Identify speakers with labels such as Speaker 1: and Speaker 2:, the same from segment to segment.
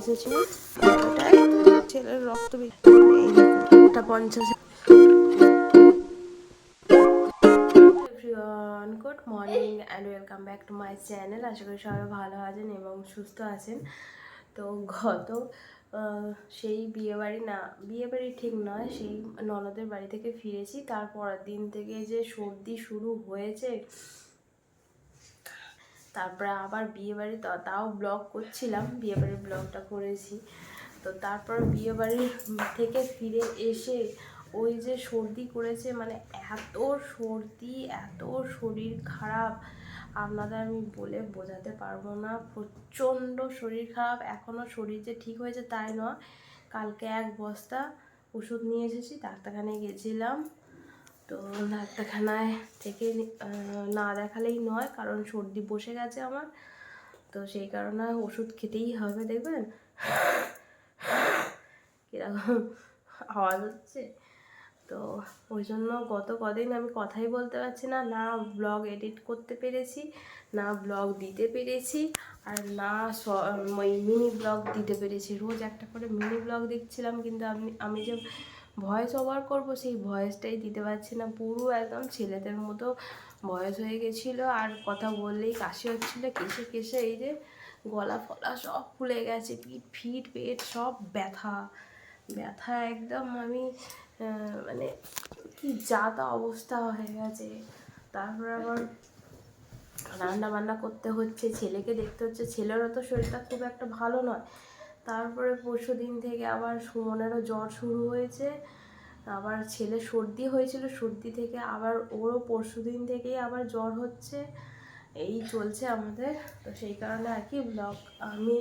Speaker 1: এসেছি ওটাই ছেলের রক্ত এটা 50। Everyone good morning and welcome back to my channel. আশা করি সবাই ভালো আছেন এবং সুস্থ আছেন। তো সেই বিয়েবাড়ি ঠিক নয়, সেই ননদের বাড়ি থেকে ফিরেছি। তারপরের দিন থেকে যে সর্দি শুরু হয়েছে, তারপরে আবার বিয়েবাড়ি তাও ব্লগ করছিলাম, বিয়েবাড়ির ব্লগটা করেছি। তো তারপর বিয়েবাড়ি থেকে ফিরে এসে ওই যে সর্দি করেছে, মানে এত সর্দি, এত শরীর খারাপ, আপনাদের আমি বলে বোঝাতে পারবো না। প্রচণ্ড শরীর খারাপ। এখনও শরীর যে ঠিক হয়েছে তাই নয়, কালকে 1 বস্তা ওষুধ নিয়ে এসেছি, ডাক্তারখানায় গেছিলাম। তো ডাক্তারখানায় থেকে না দেখালেই নয়, কারণ সর্দি বসে গেছে আমার। তো সেই কারণে ওষুধ খেতেই হবে। দেখবেন কীরকম আওয়াজ হচ্ছে। তো ওই জন্য গত কদিন আমি কথাই বলতে পারছি না, না ব্লগ এডিট করতে পেরেছি, না ব্লগ দিতে পেরেছি, আর না ওই মিনি ব্লগ দিতে পেরেছি। রোজ একটা করে মিনি ব্লগ দেখছিলাম, কিন্তু আমি যে ভয়েস ওভার করবো সেই ভয়েসটাই দিতে পারছি না। পুরো একদম ছেলেদের মতো ভয়েস হয়ে গেছিলো, আর কথা বললেই কাশি হচ্ছিলো, কেসে কেসে এই যে গলা ফলা সব ফুলে গেছে, পিঠ পেট সব ব্যথা ব্যথা একদম। আমি মানে কি যা তা অবস্থা হয়ে গেছে। তারপর আবার রান্না বান্না করতে হচ্ছে, ছেলেকে দেখতে হচ্ছে, ছেলেরও তো শরীরটা খুব একটা ভালো নয়। তারপরে পরশু দিন থেকে আবার সুমনেরও জ্বর শুরু হয়েছে, আবার ছেলে সর্দি হয়েছিল, সর্দি থেকে আবার ওরও পরশু দিন থেকেই আবার জ্বর হচ্ছে। এই চলছে আমাদের। তো সেই কারণে আর কি ব্লগ আমি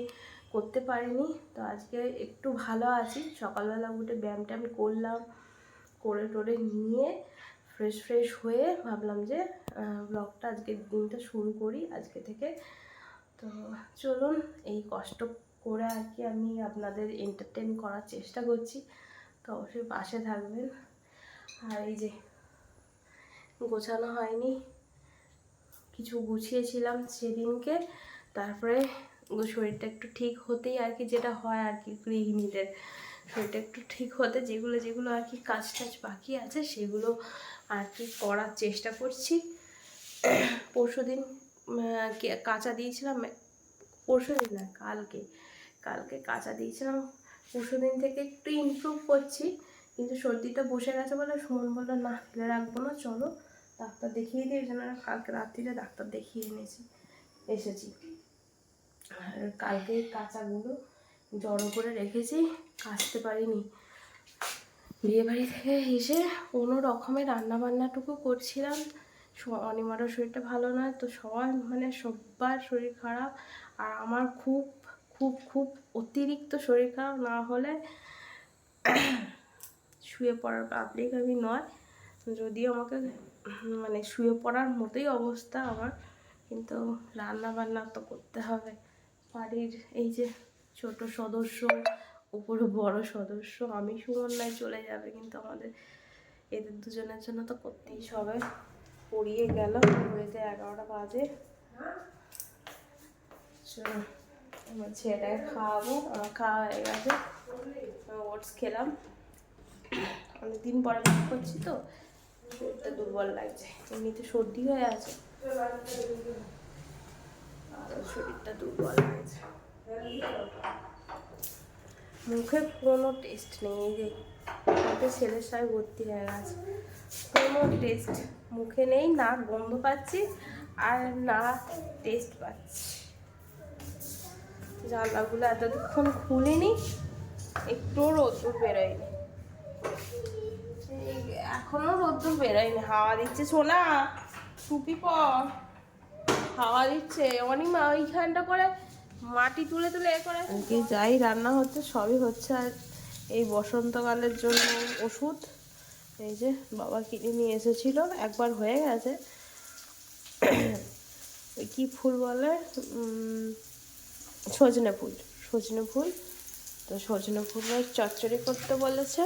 Speaker 1: করতে পারিনি। তো আজকে একটু ভালো আছি, সকালবেলা উঠে ব্যায়াম ট্যায়াম করলাম, করে টোরে নিয়ে ফ্রেশ হয়ে ভাবলাম যে ব্লগটা আজকের দিনটা শুরু করি আজকে থেকে। তো চলুন, এই কষ্ট করে আর কি আমি আপনাদের এন্টারটেন করার চেষ্টা করছি। তো অবশ্যই পাশে থাকবেন। আর এই যে গোছানো হয়নি, কিছু গুছিয়েছিলাম সেদিনকে, তারপরে শরীরটা একটু ঠিক হতেই আর কি, যেটা হয় আর কি গৃহিণীদের, শরীরটা একটু ঠিক হতে যেগুলো আর কি কাজ টাজ বাকি আছে সেগুলো আর কি করার চেষ্টা করছি। পরশুদিন কাঁচা দিয়েছিলাম, পরশুদিন না কালকে কাঁচা দিয়েছিলাম। পরশুদিন থেকে একটু ইমপ্রুভ করছি, কিন্তু সর্দিটা বসে গেছে বলে সুমন বললো না ফেলে রাখবো না, চলো ডাক্তার দেখিয়ে দিই। এই জন্য কালকে রাত্রিরে ডাক্তার দেখিয়ে এসেছি। আর কালকে কাঁচাগুলো জড়ো করে রেখেছি, কাচতে পারিনি। বিয়েবাড়ি থেকে এসে কোনো রকমের রান্নাবান্নাটুকু করছিলাম। অনিমারও শরীরটা ভালো নয়, তো সবাই মানে সবার শরীর খারাপ। আর আমার খুব খুব খুব অতিরিক্ত শরীর খারাপ না হলে শুয়ে পড়ার পাবলিক আমি নয়, যদিও আমাকে মানে শুয়ে পড়ার মতোই অবস্থা আমার, কিন্তু রান্না বান্না তো করতে হবে। বাড়ির এই যে ছোট সদস্য, উপরে বড় সদস্য, আমি সুমন নাই চলে যাবে, কিন্তু আমাদের এদের দুজনের জন্য তো করতেই হবে। পড়িয়ে গেল, ঘড়িতে 11টা বাজে। আমার ছেলেটাকে খাওয়াবো, আমার খাওয়া হয়ে গেছে, ওটস খেলাম। অনেকদিন পরে ভাত করছি তো শরীরটা দুর্বল লাগছে, এমনিতে সর্দি হয়ে আছে, শরীরটা দুর্বল লাগছে। মুখে কোনো টেস্ট নেই, এই যে মুখে ছেলের সবাই ভর্তি হয়ে গেছে, কোনো টেস্ট মুখে নেই, না গন্ধ পাচ্ছি আর না টেস্ট পাচ্ছি। জানলাগুলো এতক্ষণ খুলিনি, একটুও রোদ্দুর বেরোয়নি, এখনো রোদ্দুর বেরোয়নি, হাওয়া দিচ্ছে। শোনা টুপি পর, হাওয়া দিচ্ছে। অনিমা ওইখানটা করে মাটি তুলে তুলে এ করে কি যাই রান্না হচ্ছে, সবই হচ্ছে। আর এই বসন্তকালের জন্য ওষুধ এই যে বাবা কিনে নিয়ে এসেছিল, একবার হয়ে গেছে। ওই কী ফুল বলে, সজনে ফুল। তো সজনে ফুলের চচ্চড়ি করতে বলেছে,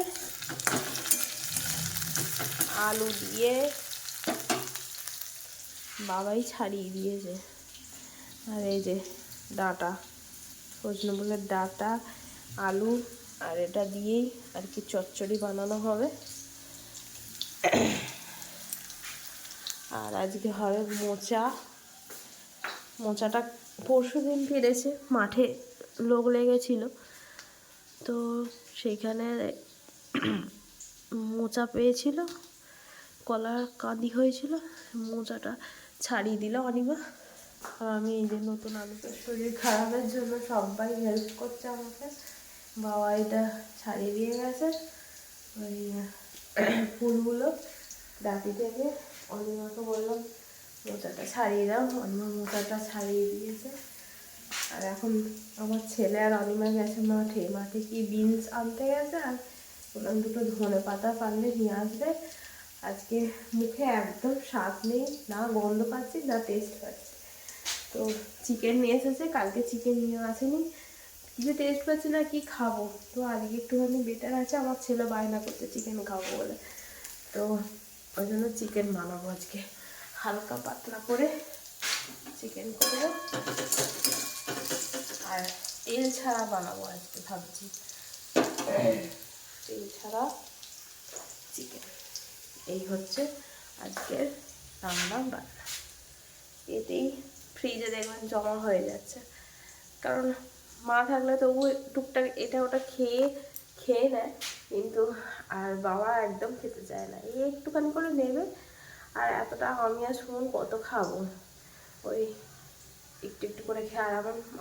Speaker 1: আলু দিয়ে বাবাই ছাড়িয়ে দিয়েছে। আর এই যে ডাঁটা, সজনে ফুলের ডাঁটা, আলু আর এটা দিয়েই আর কি চচ্চড়ি বানানো হবে। আর আজকে হবে মোচাটা পরশু দিন ফিরেছে, মাঠে লোক লেগেছিল, তো সেইখানে মোচা পেয়েছিল, কলার কাঁদি হয়েছিল, মোচাটা ছাড়িয়ে দিল অনিমা। আর আমি এই যে নতুন, আমি তো শরীর খারাপের জন্য সবাই হেল্প করছে আমাকে। বাবা এটা ছাড়িয়ে দিয়ে গেছে ওই ফুলগুলো ডাটি থেকে। অনিমাকে বললাম মোচাটা ছাড়িয়ে দাও, অনিমা মোচাটা ছাড়িয়ে দিয়েছে। আর এখন আমার ছেলে আর অনিমা গেছে মাঠে কি বিনস আনতে গেছে। আর বললাম দুটো ধনে পাতা পারলে নিয়ে আসবে, আজকে মুখে একদম স্বাদ নেই, না গন্ধ পাচ্ছি না টেস্ট পাচ্ছি। তো চিকেন নিয়ে এসেছে, কালকে চিকেন নিয়ে আসেনি, কিছু টেস্ট পাচ্ছি না, কি খাবো। তো আজকে একটুখানি বেটার আছে, আমার ছেলে বায়না করছে চিকেন খাবো বলে, তো ওই জন্য চিকেন বানাবো আজকে, হালকা পাতলা করে চিকেন করবো। আর তেল ছাড়া বানাবো আজকে ভাবছি, তেল ছাড়া চিকেন। এই হচ্ছে আজকের রান্না বান্না। এতেই ফ্রিজে দেখবেন জমা হয়ে যাচ্ছে, কারণ মা থাকলে তবু টুকটাক এটা ওটা খেয়ে নেয়, কিন্তু আর বাবা একদম খেতে চায় না। এই একটুখানি করে নেবে, আর এতটা আমি আর সুমন কত খাবো, ওই একটু একটু করে খেয়ে। আর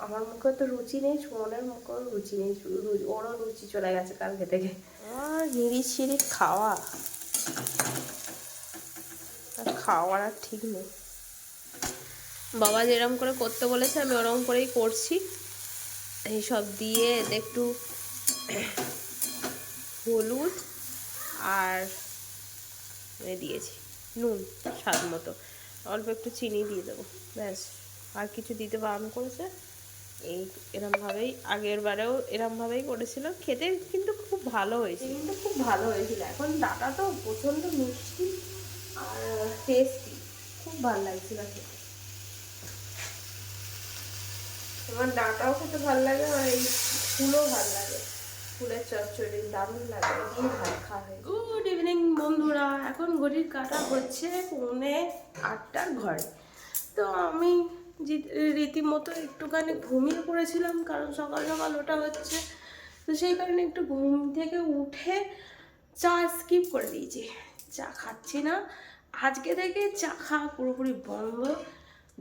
Speaker 1: আমার মুখে তো রুচি নেই, সুমনের মুখেও রুচি নেই, ওরও রুচি চলে গেছে কালকে থেকে। আর নিরিচিরি খাওয়ার আর ঠিক নেই। বাবা যেরকম করে করতে বলেছে আমি ওরকম করেই করছি। এইসব দিয়ে একটু হলুদ আর দিয়েছি নুন স্বাদ মতো, অল্প একটু চিনি দিয়ে দেবো, ব্যাস। আর কিছু দিতে বারণ করেছে। এরমভাবেই আগের বারেও এরমভাবেই করেছিল, খেতে কিন্তু খুব ভালো হয়েছিল, এখন ডাটা তো প্রচণ্ড মিষ্টি আর টেস্টি, খুব ভালো লাগছিল খেতে। আমার ডাটাও খেতে ভালো লাগে, আর এই ফুলও ভালো লাগে, ফুলের চচ্চড়ি দারুণ লাগে, দিয়ে ভাত খাওয়া হয়। গুড ইভিনিং বন্ধুরা, এখন ঘড়ির কাটা হচ্ছে 7:45 ঘরে। তো আমি রীতিমতো একটুখানি ঘুমিয়ে পড়েছিলাম, কারণ সকাল সকাল ওটা হচ্ছে, তো সেই কারণে একটু ঘুম থেকে উঠে চা স্কিপ করে দিয়েছি, চা খাচ্ছি না আজকে থেকে, চা খাওয়া পুরোপুরি বন্ধ।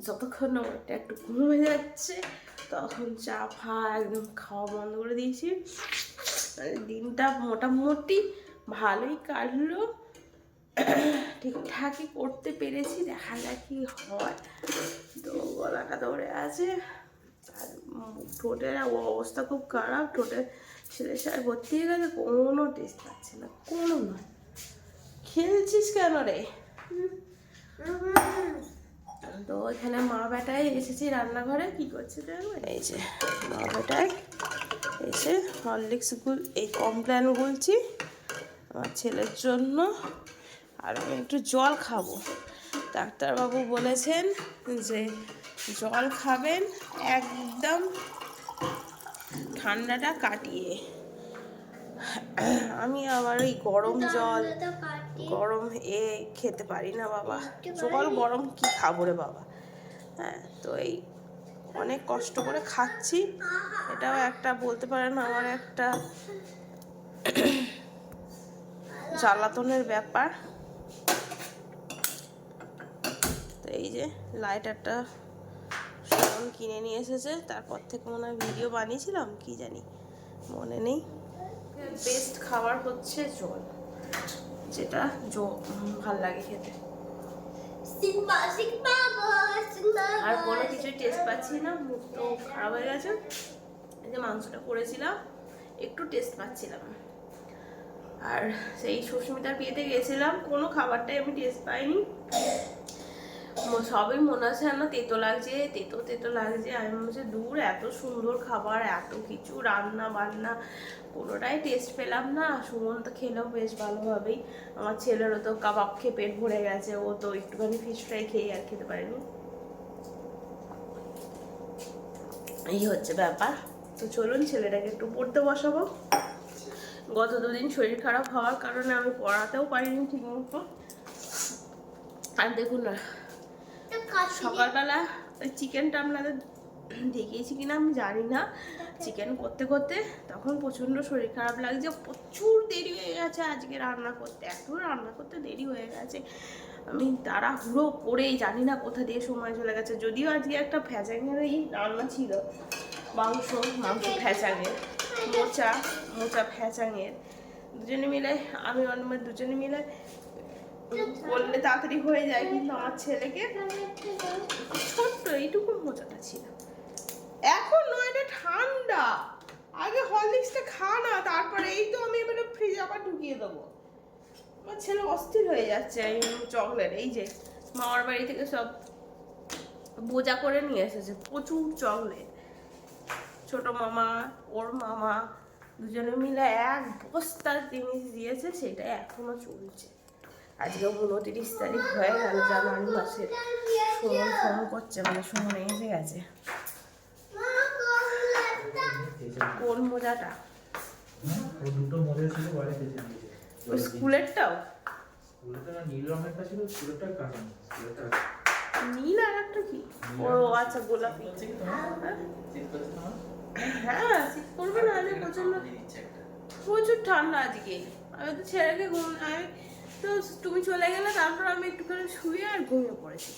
Speaker 1: যতক্ষণ না ওটা একটু ঘুমে যাচ্ছে তখন চা একদম খাওয়া বন্ধ করে দিয়েছি। দিনটা মোটামুটি ভালোই কাটলো, ঠিকঠাকই করতে পেরেছি, দেখা যাক কি হয়। তো গলাটা ধরে আছে, আর ঠোঁটের অবস্থা খুব খারাপ, ঠোঁটের ছেলেসায় ভর্তি হয়ে গেছে, কোনো টেস্ট পাচ্ছি না, কোনো নয়। খেলছিস কেন রে? তো এখানে মা বেটায় এসেছি রান্নাঘরে, কি করছে দেখবেন, এই যে মা বেটায় এসে হরলিক্স এই কমপ্ল্যান গুলছি আমার ছেলের জন্য, আর আমি একটু জল খাবো। ডাক্তারবাবু বলেছেন যে জল খাবেন একদম ঠান্ডাটা কাটিয়ে। আমি আবার ওই গরম খেতে পারি না বাবা, জল গরম কি খাবো রে বাবা। হ্যাঁ, তো এই অনেক কষ্ট করে খাচ্ছি, এটাও একটা বলতে পারেন আমার একটা জ্বালাতনের ব্যাপার। তো এই যে লাইটারটা সুমন কিনে নিয়ে এসেছে, তারপর থেকে মনে হয় ভিডিও বানিয়েছিলাম, কি জানি মনে নেই। বেস্ট খাবার হচ্ছে জল, যেটা ভাল লাগে খেতে, আর কোনো কিছুই টেস্ট পাচ্ছি না, মুখ তো খারাপ হয়ে গেছে। এই যে মাংসটা করেছিলাম, একটু টেস্ট পাচ্ছিলাম। আর সেই সুস্মিতার বিয়েতে গেছিলাম, কোনো খাবারটাই আমি টেস্ট পাইনি, সবই মনে আছে না তেতো লাগছে, তেতো লাগছে। আমি বলছি দূর, এত সুন্দর খাবার, এত কিছু রান্না বান্না, কোনোটাই টেস্ট পেলাম না। সুমন তো খেলেও বেশ ভালোভাবেই, আমার ছেলেরও তো কাবাব খেয়ে পেট ভরে গেছে, ও তো একটুখানি ফিশ ফ্রাই খেয়ে আর খেতে পারেনি। এই হচ্ছে ব্যাপার। তো চলুন ছেলেটাকে একটু পড়তে বসাবো। গত দুদিন শরীর খারাপ হওয়ার কারণে আমি পড়াতেও পারিনি ঠিক মতো। আর দেখুন না, সকালবেলা ওই চিকেনটা আপনাদের দেখিয়েছি কিনা আমি জানি না, চিকেন করতে করতে তখন প্রচণ্ড শরীর খারাপ লাগছে, প্রচুর দেরি হয়ে গেছে আজকে রান্না করতে, এত রান্না করতে দেরি হয়ে গেছে। আমি তাড়াহুড়ো করেই জানি না কোথা দিয়ে সময় চলে গেছে। যদিও আজকে একটা ফ্যাচাঙের এই রান্না ছিল, মাংস ফ্যাচাঙের, মোচা ফ্যাচাঙের, দুজনে মিলে আমি অন্যমের দুজনে মিলে করলে তাড়াতাড়ি হয়ে যায়। কিন্তু আমার ছেলেকে ছোট্ট এইটুকু মোচাটা ছিল, এখন নয়, এটা ঠান্ডা, আগে হরলিক্সটা খা না, তারপরে এই তো আমি এবারে ফ্রিজে আবার ঢুকিয়ে দেবো। আমার ছেলে অস্থির হয়ে যাচ্ছে এই চকলেট। এই যে মামার বাড়ি থেকে সব বোঝা করে নিয়ে এসেছে প্রচুর চকলেট, ছোট মামা ওর মামা দুজনে মিলে এক বস্তার জিনিস দিয়েছে, সেটা এখনো চলছে। আজকে 29 তারিখ হয়ে গেল জানুয়ারি মাসের। সুমন ফোন করছে, মানে সুমন এসে গেছে। কোন মোজাটা? ওই স্কুলেরটাও নীল, আর একটা কি, ও আচ্ছা গোলাপি। হ্যাঁ শীত করবে না, আজকে প্রচুর ঠান্ডা আজকে। আমি তো ছেলেকে আমি তো তুমি চলে গেলে, তারপর আমি একটুখানি শুয়ে আর ঘুমিয়ে পড়েছি।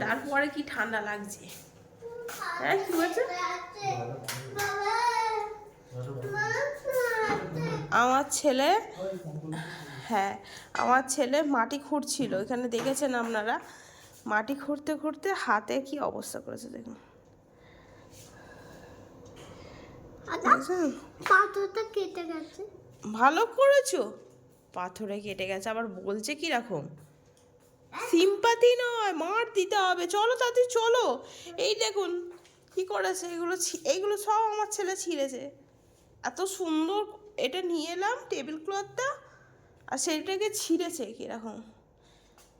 Speaker 1: তারপরে কি ঠান্ডা লাগছে। হ্যাঁ কি বলছে? আমার ছেলে, হ্যাঁ আমার ছেলে মাটি খুঁড়ছিল, এখানে দেখেছেন আপনারা, মাটি খুঁড়তে খুঁড়তে হাতে কি অবস্থা করেছে দেখুন।
Speaker 2: পাথরটা কেটে গেছে।
Speaker 1: ভালো করেছো, পাথরে কেটে গেছে, আবার বলছে কি রকম সিম্পাতি নয়, মার দিতে হবে, চলো তাতে চলো। এই দেখুন কি করেছে, এইগুলো সব আমার ছেলে ছিঁড়েছে। এত সুন্দর এটা নিয়ে এলাম টেবিল ক্লথটা, আর সেইটাকে ছিঁড়েছে কিরকম।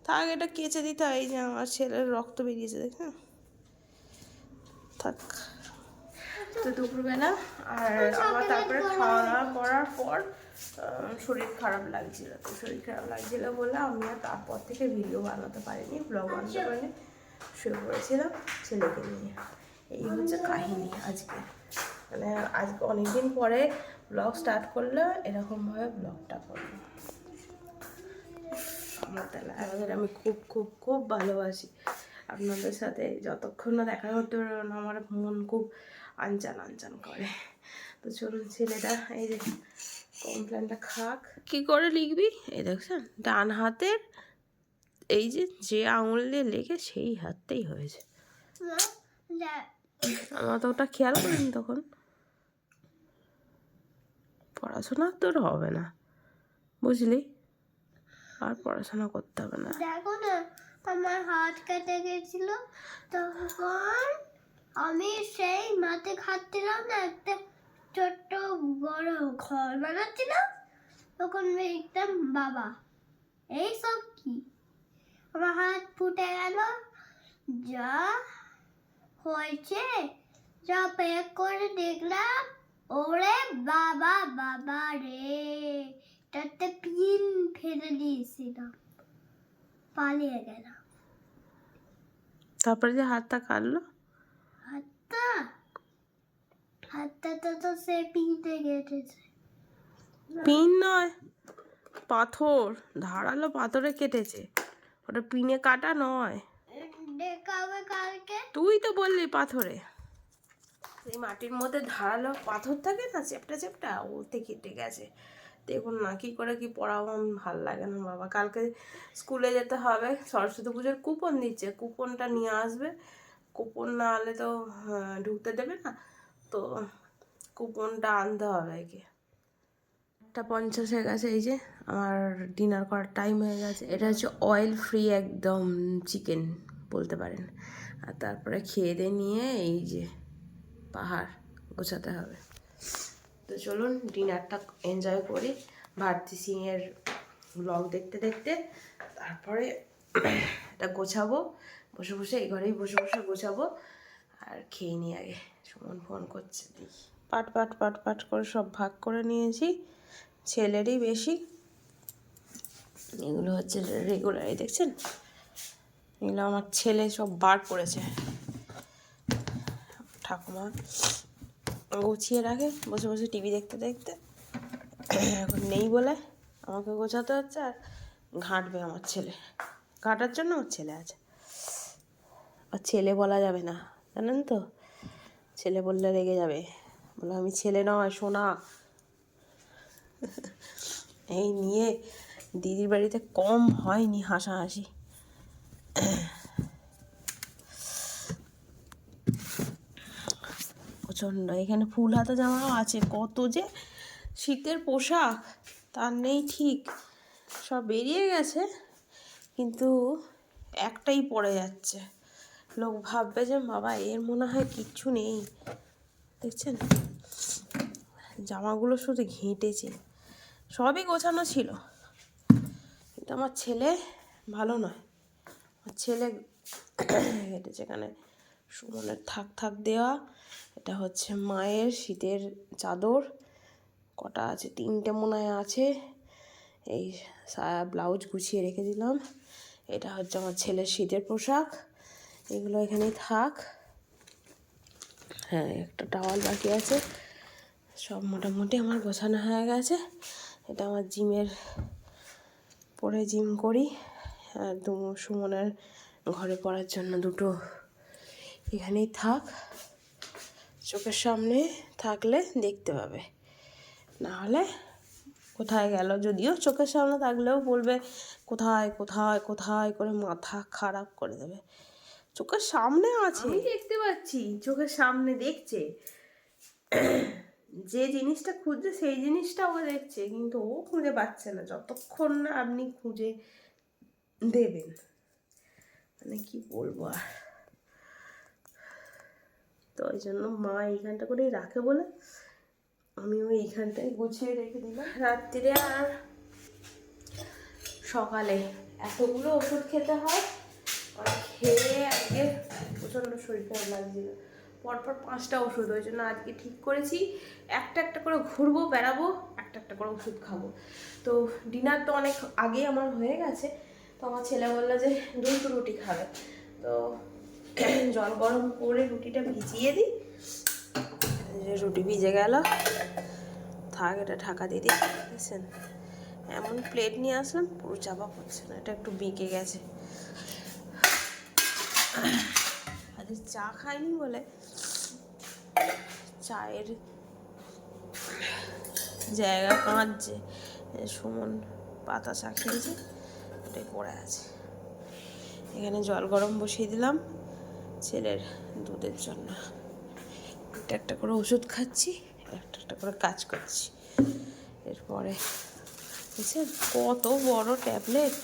Speaker 1: থাক এটা কেচে দিতে হয়। এই যে আমার ছেলের রক্ত বেরিয়েছে দেখুন, থাক। তো দুপুরবেলা আর আমার তারপরে খাওয়া দাওয়া করার পর শরীর খারাপ লাগছিল, তো শরীর খারাপ লাগছিল বলে আমি আর তারপর থেকে ভিডিও বানাতে পারিনি, ব্লগ বানাতে পারিনি, শুয়ে পড়েছিলাম ছেলেকে নিয়ে। এই হচ্ছে কাহিনী আজকে, মানে আজকে অনেকদিন পরে ব্লগ স্টার্ট করলে এরকমভাবে ব্লগটা করবো। আমাদের আমি খুব খুব খুব ভালোবাসি, আপনাদের সাথে যতক্ষণ না দেখা করতে পারবো না আমার মন খুব আনচান আনচান করে। তো চলুন ছেলেটা এই যে কমপ্লেনটা খাক। কি করে লিখবি এই দেখছেন, ডান হাতের এই যে আঙুল দিয়ে লেখে সেই হাতটাই হয়েছে। আমার তো ওটা খেয়াল করিনি তখন। পড়াশোনা তোর হবে না বুঝলি, আর পড়াশোনা করতে হবে না।
Speaker 2: দেখো না আমার হাত কেটে গেছিল, তখন আমি সেই মাঠে খাচ্ছিলাম না, একটা ছোট্ট বড় ঘর বানাচ্ছিলাম, তখন দেখতাম বাবা এইসব কি, আমার হাত ফুটে গেল, যা হয়েছে যা প্যাক করে দেখলাম, ওরে বাবা বাবা রে, তাতে পিন ফেলে দিয়েছিলাম, পালিয়ে গেলাম।
Speaker 1: তারপরে যে হাতটা কাটলো,
Speaker 2: হাতটা তো সে পিনে কেটেছে।
Speaker 1: পিন নয়, পাথর, ধারালো পাথরে কেটেছে, ওটা পিনে কাটা নয়।
Speaker 2: দেখাবে কালকে।
Speaker 1: তুই তো বললি পাথরে, এই মাটির মধ্যে ধারালো পাথর থাকে না, চেপটা চেপটা, ওতে কেটে গেছে। দেখুন না কি করে কি পড়াবো, আমি ভাল লাগে না বাবা। কালকে স্কুলে যেতে হবে, সরস্বতী পুজোর কুপন দিচ্ছে, কুপনটা নিয়ে আসবে, কুপন না আনলে তো ঢুকতে দেবে না, তো কুপনটা আনতে হবে একে। 1:50 হয়ে গেছে, এই যে আমার ডিনার করার টাইম হয়ে গেছে। এটা হচ্ছে অয়েল ফ্রি একদম চিকেন বলতে পারেন। আর তারপরে খেয়ে দিয়ে নিয়ে এই যে পাহাড় গোছাতে হবে। তো চলুন ডিনারটা এনজয় করি ভারতী সিংয়ের ব্লগ দেখতে দেখতে, তারপরে এটা গোছাবো, বসে বসে এই ঘরেই বসে বসে গোছাবো। আর খেয়ে নিই আগে, সুমন ফোন করছে দেখি। পাট পাট পাট পাট করে সব ভাগ করে নিয়েছি, ছেলেরই বেশি। এগুলো হচ্ছে রেগুলারই, দেখছেন এগুলো আমার ছেলে সব বার করেছে। ঠাকুমা গুছিয়ে রাখে বসে বসে টিভি দেখতে দেখতে, এখন নেই বলে আমাকে গোছাতে হচ্ছে। আর ঘাঁটবে আমার ছেলে, ঘাঁটার জন্য আমার ছেলে আছে। আর ছেলে বলা যাবে না, জানেন তো, ছেলে বললে রেগে যাবে, বলে আমি ছেলে নয় সোনা। এই নিয়ে দিদির বাড়িতে কম হয়নি হাসাহাসি। প্রচণ্ড, এখানে ফুল হাতা জামাও আছে, কত যে শীতের পোশাক তার নেই ঠিক, সব বেরিয়ে গেছে, কিন্তু একটাই পড়ে যাচ্ছে। লোক ভাববে যে বাবা এর মনে হয় কিচ্ছু নেই। দেখছেন জামাগুলো শুধু ঘেঁটেছে, সবই গোছানো ছিল, কিন্তু আমার ছেলে ভালো নয়, আমার ছেলে ঘেঁটেছে। এখানে সুমনের থাক থাক দেওয়া, এটা হচ্ছে মায়ের শীতের চাদর, কটা আছে, 3টে মনে হয় আছে। এই সায়া ব্লাউজ গুছিয়ে রেখে দিলাম। এটা হচ্ছে আমার ছেলের শীতের পোশাক, এগুলো এখানেই থাক। হ্যাঁ একটা টাওয়াল বাকি আছে, সব মোটামুটি আমার গোছানো হয়ে গেছে। এটা আমার জিমের, পরে জিম করি। আর সুমনের ঘরে পড়ার জন্য দুটো এখানেই থাক, চোখের সামনে থাকলে দেখতে পাবে, না হলে কোথায় গেল। যদিও চোখের সামনে থাকলেও বলবে কোথায় কোথায় কোথায় করে মাথা খারাপ করে দেবে। চোখের সামনে আছে, আমি দেখতে পাচ্ছি, চোখের সামনে দেখছে, যে জিনিসটা খুঁজছে সেই জিনিসটা ও দেখছে, কিন্তু ও খুঁজে পাচ্ছে না যতক্ষণ না আপনি খুঁজে দেবেন। মানে কি বলবো আর। তো ওই জন্য মা এইখানটা করেই রাখে বলে আমি ওই এইখানটায় গুছিয়ে রেখে দিলাম। রাত্রিরে আর সকালে এতগুলো ওষুধ খেতে হয়, আর খেয়ে আজকে প্রচণ্ড শরীর খারাপ লাগছিল, পরপর 5টা ওষুধ। ওই জন্য আজকে ঠিক করেছি একটা একটা করে ঘুরবো, বেড়াবো, একটা একটা করে ওষুধ খাবো। তো ডিনার তো অনেক আগেই আমার হয়ে গেছে, তো আমার ছেলে বললো যে 2টো রুটি খাবে, তো জল গরম করে রুটিটা ভিজিয়ে দিই। রুটি ভিজে গেল, থাক, এটা ঢাকা দিয়ে দিই। বুঝছেন, এমন প্লেট নিয়ে আসলাম পুরো চাপা পড়ছে না, এটা একটু বেঁকে গেছে। আজ চা খাইনি বলে চায়ের জায়গা কাঁদছে। সুমন পাতা চা খেয়েছে, ওটাই পড়ে আছে। এখানে জল গরম বসিয়ে দিলাম ছেলের দুধের জন্য। একটা একটা করে ওষুধ খাচ্ছি, একটা একটা করে কাজ করছি। এরপরে বুঝছেন কত বড় ট্যাবলেট।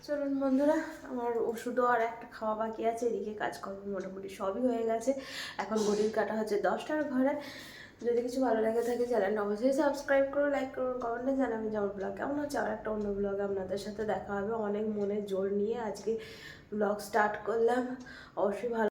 Speaker 1: চলুন বন্ধুরা, আমার ওষুধও আর একটা খাওয়া বাকি আছে, এদিকে কাজকর্ম মোটামুটি সবই হয়ে গেছে। এখন ঘড়ির কাটা হচ্ছে 10টার ঘরে। যদি কিছু ভালো লাগে থাকে চ্যানেলটা অবশ্যই সাবস্ক্রাইব করুন, লাইক করুন, কমেন্টে জানাবেন যে আমার ব্লগ কেমন হচ্ছে। আর একটা অন্য ব্লগে আপনাদের সাথে দেখা হবে। অনেক মনের জোর নিয়ে আজকে ব্লগ স্টার্ট করলাম, অবশ্যই ভালো